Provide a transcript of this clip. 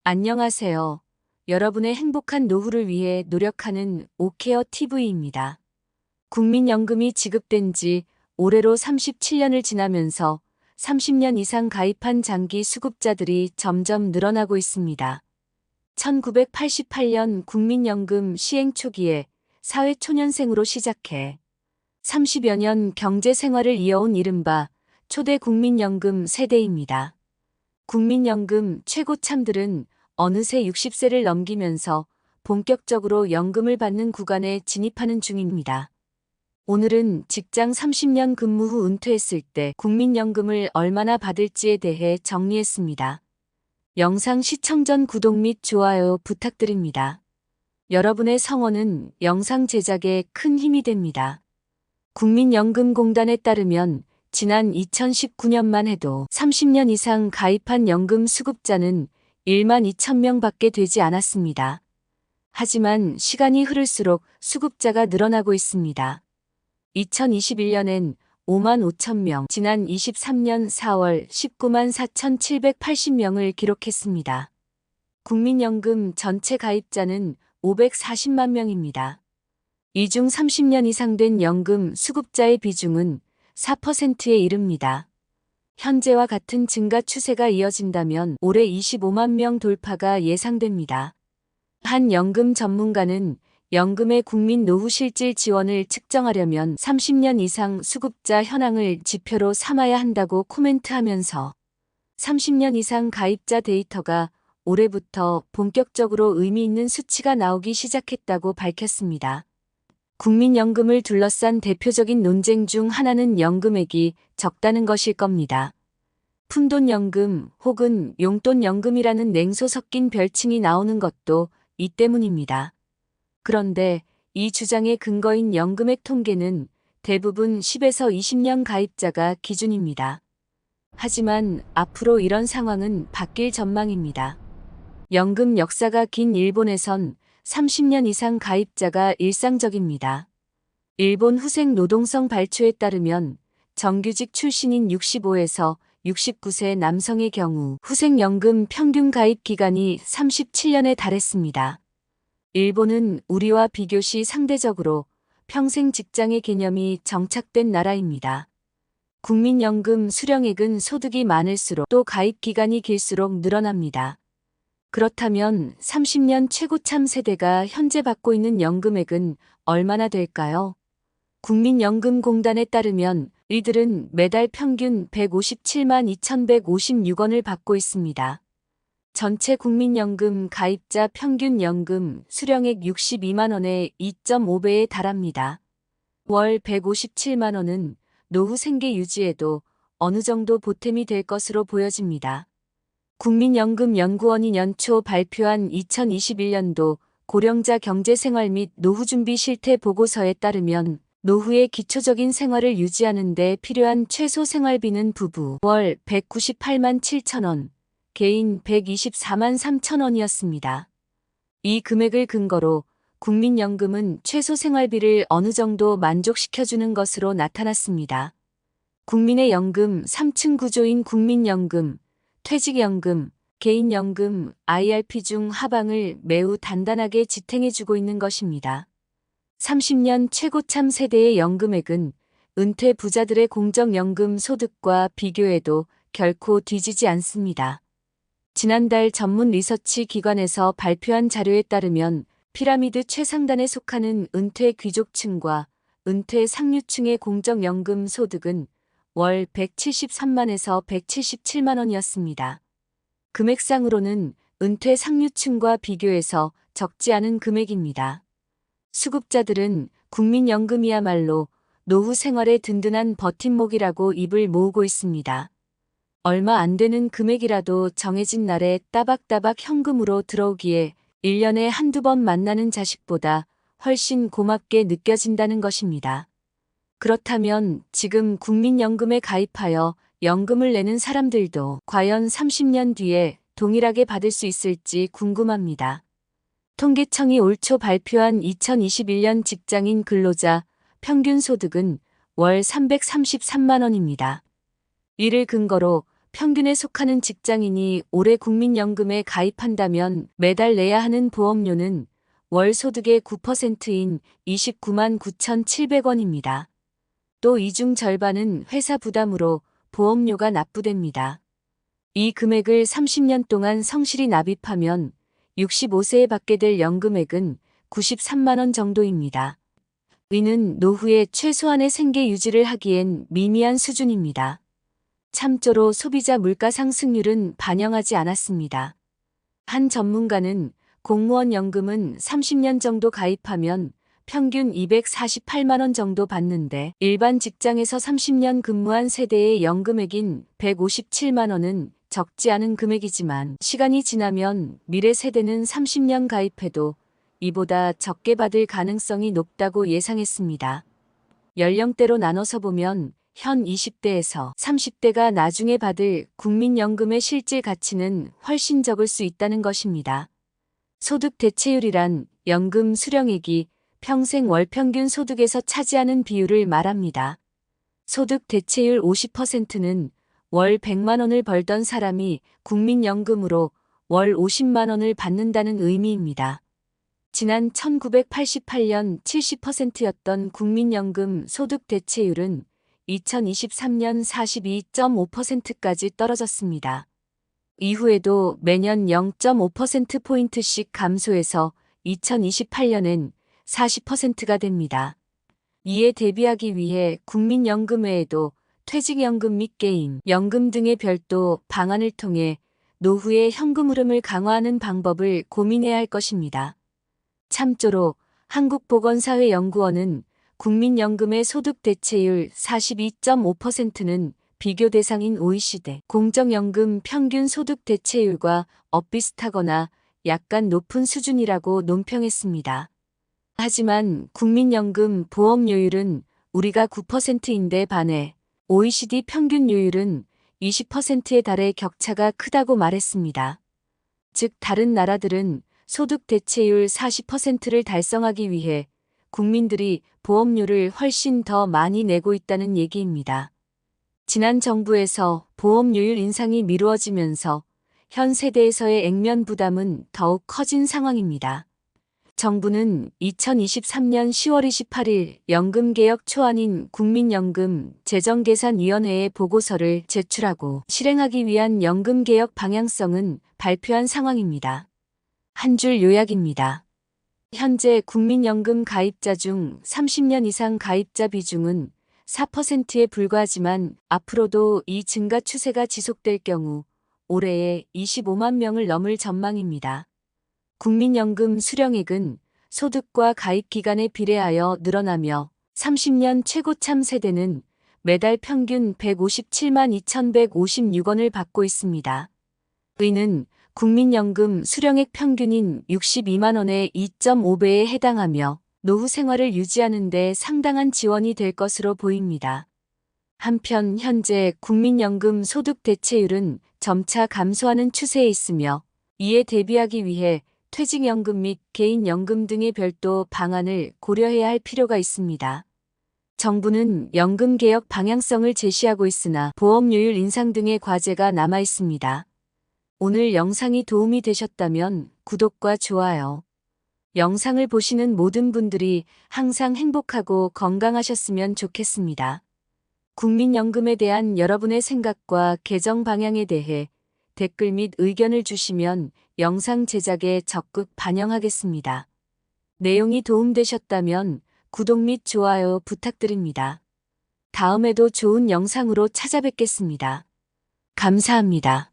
안녕하세요. 여러분의 행복한 노후를 위해 노력하는 오케어 TV입니다. 국민연금이 지급된 지 올해로 37년을 지나면서 30년 이상 가입한 장기 수급자들이 점점 늘어나고 있습니다. 1988년 국민연금 시행 초기에 사회초년생으로 시작해 30여 년 경제 생활을 이어온 이른바 초대 국민연금 세대입니다. 국민연금 최고참들은 어느새 60세를 넘기면서 본격적으로 연금을 받는 구간에 진입하는 중입니다. 오늘은 직장 30년 근무 후 은퇴했을 때 국민연금을 얼마나 받을지에 대해 정리했습니다. 영상 시청 전 구독 및 좋아요 부탁드립니다. 여러분의 성원은 영상 제작에 큰 힘이 됩니다. 국민연금공단에 따르면 지난 2019년만 해도 30년 이상 가입한 연금 수급자는 1만 2천 명 밖에 되지 않았습니다. 하지만 시간이 흐를수록 수급자가 늘어나고 있습니다. 2021년엔 5만 5천 명, 지난 23년 4월 19만 4,780명을 기록했습니다. 국민연금 전체 가입자는 540만 명입니다. 이 중 30년 이상 된 연금 수급자의 비중은 4%에 이릅니다. 현재와 같은 증가 추세가 이어진다면 올해 25만 명 돌파가 예상됩니다. 한 연금 전문가는 연금의 국민 노후 실질 지원을 측정하려면 30년 이상 수급자 현황을 지표로 삼아야 한다고 코멘트하면서 30년 이상 가입자 데이터가 올해부터 본격적으로 의미 있는 수치가 나오기 시작했다고 밝혔습니다. 국민연금을 둘러싼 대표적인 논쟁 중 하나는 연금액이 적다는 것일 겁니다. 푼돈연금 혹은 용돈연금이라는 냉소 섞인 별칭이 나오는 것도 이 때문입니다. 그런데 이 주장의 근거인 연금액 통계는 대부분 10에서 20년 가입자가 기준입니다. 하지만 앞으로 이런 상황은 바뀔 전망입니다. 연금 역사가 긴 일본에선 30년 이상 가입자가 일상적입니다. 일본 후생 노동성 발표에 따르면 정규직 출신인 65에서 69세 남성의 경우 후생연금 평균 가입 기간이 37년에 달했습니다. 일본은 우리와 비교시 상대적으로 평생 직장의 개념이 정착된 나라입니다. 국민연금 수령액은 소득이 많을수록 또 가입 기간이 길수록 늘어납니다. 그렇다면 30년 최고참 세대가 현재 받고 있는 연금액은 얼마나 될까요? 국민연금공단에 따르면 이들은 매달 평균 157만 2,156원을 받고 있습니다. 전체 국민연금 가입자 평균 연금 수령액 62만 원의 2.5배에 달합니다. 월 157만 원은 노후 생계 유지에도 어느 정도 보탬이 될 것으로 보여집니다. 국민연금연구원이 연초 발표한 2021년도 고령자 경제생활 및 노후준비 실태 보고서에 따르면 노후의 기초적인 생활을 유지하는 데 필요한 최소 생활비는 부부 월 198만 7천 원, 개인 124만 3천 원이었습니다. 이 금액을 근거로 국민연금은 최소 생활비를 어느 정도 만족시켜주는 것으로 나타났습니다. 국민의 연금 3층 구조인 국민연금, 퇴직연금, 개인연금, IRP 중 하방을 매우 단단하게 지탱해주고 있는 것입니다. 30년 최고참 세대의 연금액은 은퇴 부자들의 공적연금 소득과 비교해도 결코 뒤지지 않습니다. 지난달 전문 리서치 기관에서 발표한 자료에 따르면 피라미드 최상단에 속하는 은퇴 귀족층과 은퇴 상류층의 공적연금 소득은 월 173만에서 177만 원이었습니다. 금액상으로는 은퇴 상류층과 비교해서 적지 않은 금액입니다. 수급자들은 국민연금이야말로 노후 생활의 든든한 버팀목이라고 입을 모으고 있습니다. 얼마 안 되는 금액이라도 정해진 날에 따박따박 현금으로 들어오기에 1년에 한두 번 만나는 자식보다 훨씬 고맙게 느껴진다는 것입니다. 그렇다면 지금 국민연금에 가입하여 연금을 내는 사람들도 과연 30년 뒤에 동일하게 받을 수 있을지 궁금합니다. 통계청이 올 초 발표한 2021년 직장인 근로자 평균 소득은 월 333만 원입니다. 이를 근거로 평균에 속하는 직장인이 올해 국민연금에 가입한다면 매달 내야 하는 보험료는 월 소득의 9%인 29만 9,700원입니다. 또 이 중 절반은 회사 부담으로 보험료가 납부됩니다. 이 금액을 30년 동안 성실히 납입하면 65세에 받게 될 연금액은 93만 원 정도입니다. 이는 노후에 최소한의 생계 유지를 하기엔 미미한 수준입니다. 참조로 소비자 물가 상승률은 반영하지 않았습니다. 한 전문가는 공무원 연금은 30년 정도 가입하면 평균 248만 원 정도 받는데 일반 직장에서 30년 근무한 세대의 연금액인 157만 원은 적지 않은 금액이지만 시간이 지나면 미래 세대는 30년 가입해도 이보다 적게 받을 가능성이 높다고 예상했습니다. 연령대로 나눠서 보면 현 20대에서 30대가 나중에 받을 국민연금의 실질 가치는 훨씬 적을 수 있다는 것입니다. 소득 대체율이란 연금 수령액이 평생 월 평균 소득에서 차지하는 비율을 말합니다. 소득 대체율 50%는 월 100만 원을 벌던 사람이 국민연금으로 월 50만 원을 받는다는 의미입니다. 지난 1988년 70%였던 국민연금 소득 대체율은 2023년 42.5%까지 떨어졌습니다. 이후에도 매년 0.5%포인트씩 감소해서 2028년엔 40%가 됩니다. 이에 대비하기 위해 국민연금 외에도 퇴직연금 및 개인, 연금 등의 별도 방안을 통해 노후의 현금 흐름을 강화하는 방법을 고민해야 할 것입니다. 참조로 한국보건사회연구원은 국민연금의 소득 대체율 42.5%는 비교 대상인 OECD 공적연금 평균 소득 대체율과 엇비슷하거나 약간 높은 수준이라고 논평했습니다. 하지만 국민연금 보험료율은 우리가 9%인데 반해 OECD 평균료율은 20%에 달해 격차가 크다고 말했습니다. 즉 다른 나라들은 소득 대체율 40%를 달성하기 위해 국민들이 보험료를 훨씬 더 많이 내고 있다는 얘기입니다. 지난 정부에서 보험료율 인상이 미루어지면서 현 세대에서의 액면 부담은 더욱 커진 상황입니다. 정부는 2023년 10월 28일 연금개혁 초안인 국민연금 재정계산위원회에 보고서를 제출하고 실행하기 위한 연금개혁 방향성은 발표한 상황입니다. 한 줄 요약입니다. 현재 국민연금 가입자 중 30년 이상 가입자 비중은 4%에 불과하지만 앞으로도 이 증가 추세가 지속될 경우 올해에 25만 명을 넘을 전망입니다. 국민연금 수령액은 소득과 가입 기간에 비례하여 늘어나며 30년 최고참 세대는 매달 평균 157만 2,156원을 받고 있습니다. 이는 국민연금 수령액 평균인 62만 원의 2.5배에 해당하며 노후 생활을 유지하는 데 상당한 지원이 될 것으로 보입니다. 한편 현재 국민연금 소득 대체율은 점차 감소하는 추세에 있으며 이에 대비하기 위해 퇴직연금 및 개인연금 등의 별도 방안을 고려해야 할 필요가 있습니다. 정부는 연금개혁 방향성을 제시하고 있으나 보험료율 인상 등의 과제가 남아 있습니다. 오늘 영상이 도움이 되셨다면 구독과 좋아요. 영상을 보시는 모든 분들이 항상 행복하고 건강하셨으면 좋겠습니다. 국민연금에 대한 여러분의 생각과 개정 방향에 대해 댓글 및 의견을 주시면 영상 제작에 적극 반영하겠습니다. 내용이 도움되셨다면 구독 및 좋아요 부탁드립니다. 다음에도 좋은 영상으로 찾아뵙겠습니다. 감사합니다.